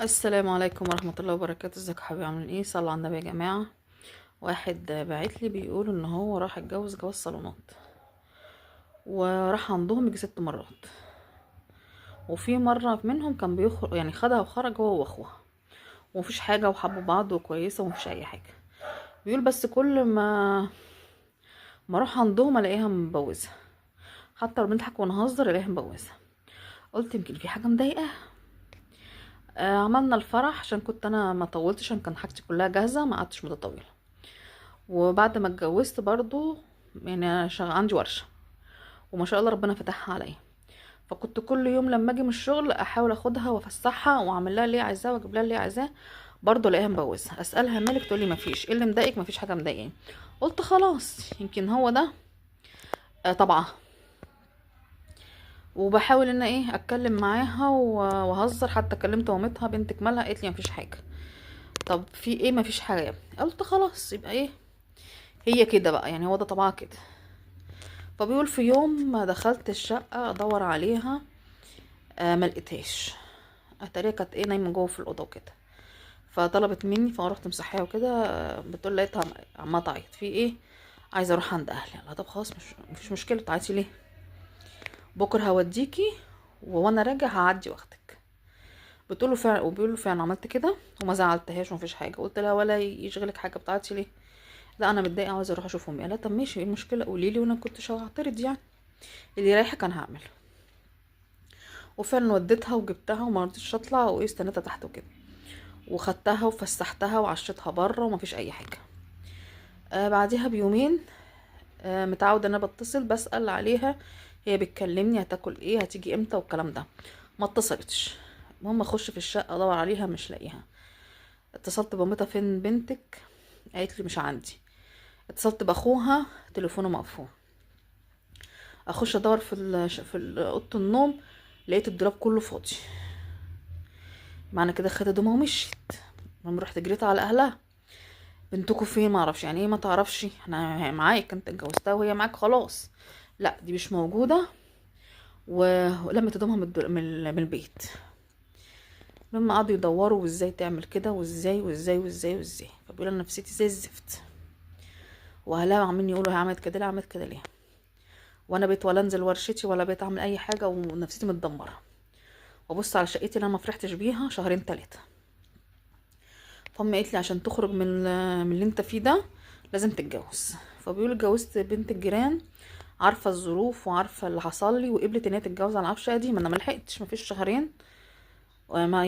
السلام عليكم ورحمة الله وبركاته. ازيكم يا حبايبي؟ عاملين ايه؟ صلوا على النبي يا جماعة. واحد باعت لي بيقول ان هو راح اتجوز جواز صالونات، وراح عندهم يجي 6 مرات، وفي مرة منهم كان بيخرج، يعني خدها وخرج هو واخوها ومفيش حاجة وحبوا بعض وكويسة ومفيش اي حاجة. بيقول بس كل ما اروح عندهم الاقيها مبوزة، حتى لو بنضحك ونهزر الاقيها مبوزة. قلت يمكن في حاجة مضايقة. عملنا الفرح عشان كنت انا ما طولتش، عشان كان حاجتي كلها جاهزة، ما قعدتش مدة طويلة. وبعد ما اتجوزت برضو، يعني أنا عندي ورشة، وما شاء الله ربنا فتحها عليا. فكنت كل يوم لما اجي من الشغل احاول اخدها وافسحها واعمل لها اللي هي عايزاه واجيب لها اللي هي عايزاه. برضه الاقيها مبوسه، اسالها مالك تقولي مفيش. ايه اللي مضايقك؟ مفيش حاجه مضايقاني. قلت خلاص يمكن هو ده طبعا. وبحاول ان ايه اتكلم معاها واهزر، حتى كلمت مامتها بنتك مالها، قالت لي مفيش حاجه. طب في ايه؟ مفيش حاجه يا ابني. قلت خلاص يبقى ايه، هي كده بقى، يعني هو ده طبعها كده. فبيقول في يوم ما دخلت الشقة ادور عليها ملقتهاش. اتاريها كانت ايه نايمة جوه في الأوضة وكده. فطلبت مني فروحت مصحيها وكده. بتقول لقيتها عمالة تعيط في ايه، عايزة اروح عند اهلي. لا طب خلاص مفيش مشكلة، تعيطي ليه؟ بكرة هوديكي وانا راجع هعدي واخدك. بتقوله فعلا، وبيقول له فعلا عملت كده وما زعلتهاش ومفيش حاجة. قلت لها ولا يشغلك حاجة، بتعيطي ليه؟ لا انا متضايقة عاوزة اروح اشوف امي. لا طب ماشي، ايه المشكلة؟ قولي لي وانا كنتش هعترض يعني، اللي رايحة كان هعمل. وفعلا وديتها وجبتها وما رضيتش اطلع، وايه استنيتها تحت وكده، وخدتها وفسحتها وعشيتها بره ومفيش اي حاجه. بعدها بيومين متعوده ان انا بتصل بسال عليها، هي بتكلمني هتاكل ايه، هتيجي امتى والكلام ده. ما اتصلتش. المهم اخش في الشقه ادور عليها مش لاقيها. اتصلت بمامتها فين بنتك، قالت لي مش عندي. اتصلت باخوها تليفونه مقفول. اخش ادور اوضه النوم، لقيت الدولاب كله فاضي. معنى كده خدت هدومها ومشيت. المهم رحت جريت على اهلها، بنتكم فين؟ ما اعرفش. يعني ايه ما تعرفش؟ انا معاك، انت اتجوزتها وهي معاك خلاص. لا دي مش موجوده. ولمت هدومها من البيت. لما قعدوا يدوروا وازاي تعمل كده وازاي وازاي وازاي وازاي، فبيقول انا نفسيتي زي الزفت، واهلها عمالين يقولوا هي عملت كده ليه، عملت كده ليه، وانا بقيت ولا انزل ورشتي ولا بقيت اعمل اي حاجه ونفسيتي متدمره. وابص على شقتي اللي انا ما فرحتش بيها شهرين 3. فامي قالت لي عشان تخرج من اللي انت فيه ده لازم تتجوز. فبيقول اتجوزت بنت الجيران، عارفه الظروف وعارفه اللي حصل لي، وقبلت ان هي تتجوز على عفشه قديم. انا ملحقتش، مفيش شهرين وما